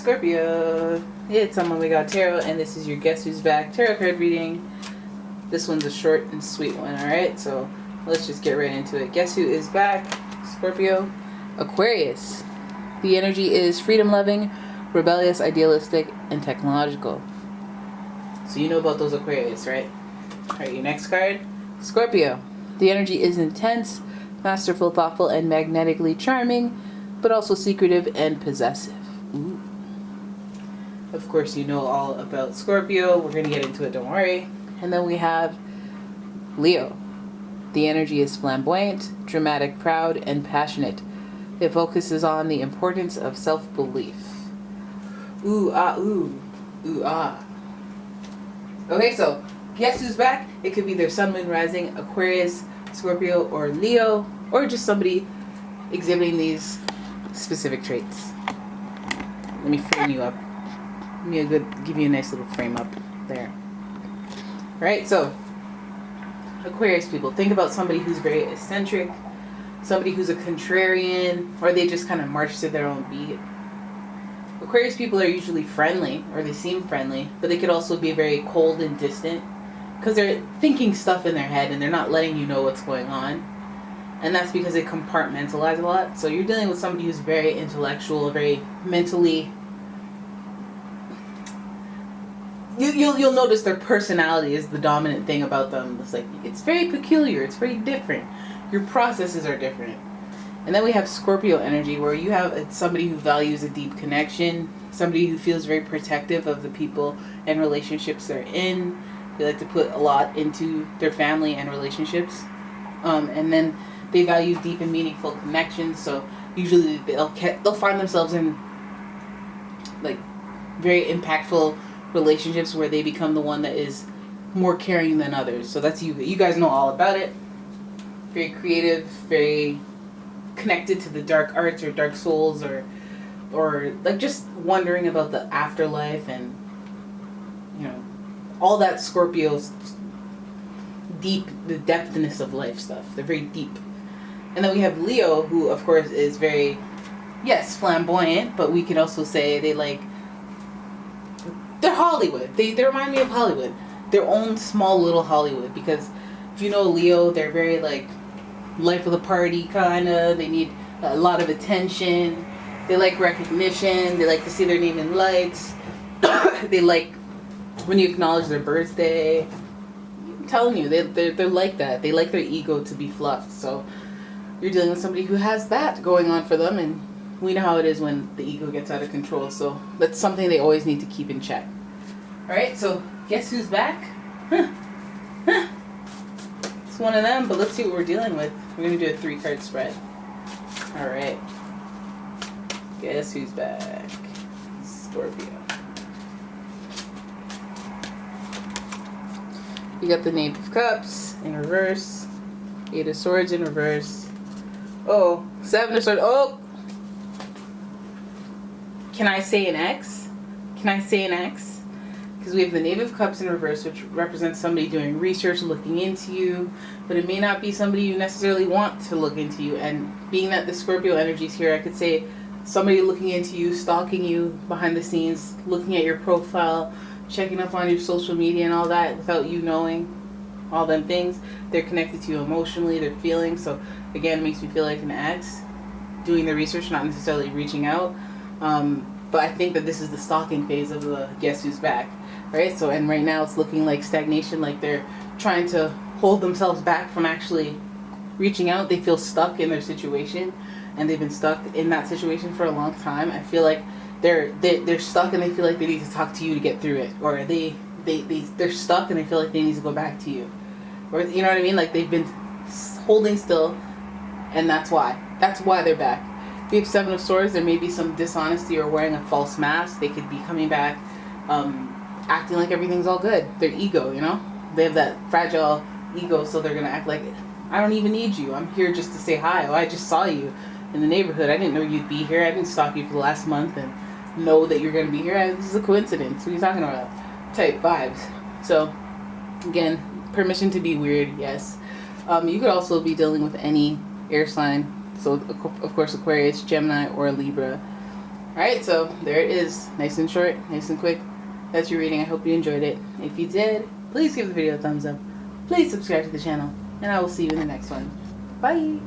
Scorpio. It's OMG Tarot, and this is your Guess Who's Back tarot card reading. This one's a short and sweet one, alright? So let's just get right into it. Guess who is back? Scorpio. Aquarius. The energy is freedom-loving, rebellious, idealistic, and technological. So you know about those Aquarius, right? Alright, your next card. Scorpio. The energy is intense, masterful, thoughtful, and magnetically charming, but also secretive and possessive. Ooh. Of course, you know all about Scorpio. We're going to get into it, don't worry. And then we have Leo. The energy is flamboyant, dramatic, proud, and passionate. It focuses on the importance of self-belief. Ooh, ah, ooh. Ooh, ah. Okay, so guess who's back? It could be their sun, moon, rising, Aquarius, Scorpio, or Leo, or just somebody exhibiting these specific traits. Let me frame you up. Give you a nice little frame up there. Alright, so Aquarius people, think about somebody who's very eccentric, somebody who's a contrarian, or they just kind of march to their own beat. Aquarius people are usually friendly, or they seem friendly, but they could also be very cold and distant because they're thinking stuff in their head and they're not letting you know what's going on. And that's because they compartmentalize a lot. So you're dealing with somebody who's very intellectual, very mentally. You'll notice their personality is the dominant thing about them. It's like, it's very peculiar. It's very different. Your processes are different. And then we have Scorpio energy, where you have somebody who values a deep connection, somebody who feels very protective of the people and relationships they're in. They like to put a lot into their family and relationships. And then they value deep and meaningful connections. So usually they'll find themselves in like very impactful relationships where they become the one that is more caring than others. So that's you. You guys know all about it. Very creative, very connected to the dark arts or dark souls, or like just wondering about the afterlife and, you know, all that Scorpio's deep, the depthness of life stuff. They're very deep. And then we have Leo, who of course is very, yes, flamboyant, but we can also say they're Hollywood. They remind me of Hollywood. Their own small little Hollywood. Because if you know Leo, they're very like life of the party kinda. They need a lot of attention. They like recognition. They like to see their name in lights. They like when you acknowledge their birthday. I'm telling you, they're like that. They like their ego to be fluffed. So you're dealing with somebody who has that going on for them, and we know how it is when the ego gets out of control. So that's something they always need to keep in check. Alright, so guess who's back? It's one of them, but let's see what we're dealing with. We're going to do a 3-card spread. Alright. Guess who's back? Scorpio. You got the Knave of Cups in reverse. 8 of Swords in reverse. Oh, 7 of Swords. Oh! Can I say an X? Can I say an X? Because we have the Knave of Cups in reverse, which represents somebody doing research, looking into you, but it may not be somebody you necessarily want to look into you. And being that the Scorpio energy is here, I could say somebody looking into you, stalking you behind the scenes, looking at your profile, checking up on your social media and all that without you knowing all them things. They're connected to you emotionally, their feelings. So again, it makes me feel like an X, doing the research, not necessarily reaching out. But I think that this is the stalking phase of the Guess Who's Back. Right? So, and right now it's looking like stagnation, like they're trying to hold themselves back from actually reaching out. They feel stuck in their situation, and they've been stuck in that situation for a long time. I feel like they're stuck and they feel like they need to talk to you to get through it, or they're stuck and they feel like they need to go back to you, or you know what I mean? Like they've been holding still, and that's why they're back. If you have 7 of Swords, there may be some dishonesty or wearing a false mask. They could be coming back acting like everything's all good. Their ego, you know? They have that fragile ego, so they're going to act like, I don't even need you. I'm here just to say hi. Oh, I just saw you in the neighborhood. I didn't know you'd be here. I didn't stalk you for the last month and know that you're going to be here. This is a coincidence. What are you talking about? Type vibes. So, again, permission to be weird, yes. You could also be dealing with any air sign. So, of course, Aquarius, Gemini, or Libra. Alright, so there it is. Nice and short, nice and quick. That's your reading. I hope you enjoyed it. If you did, please give the video a thumbs up. Please subscribe to the channel. And I will see you in the next one. Bye!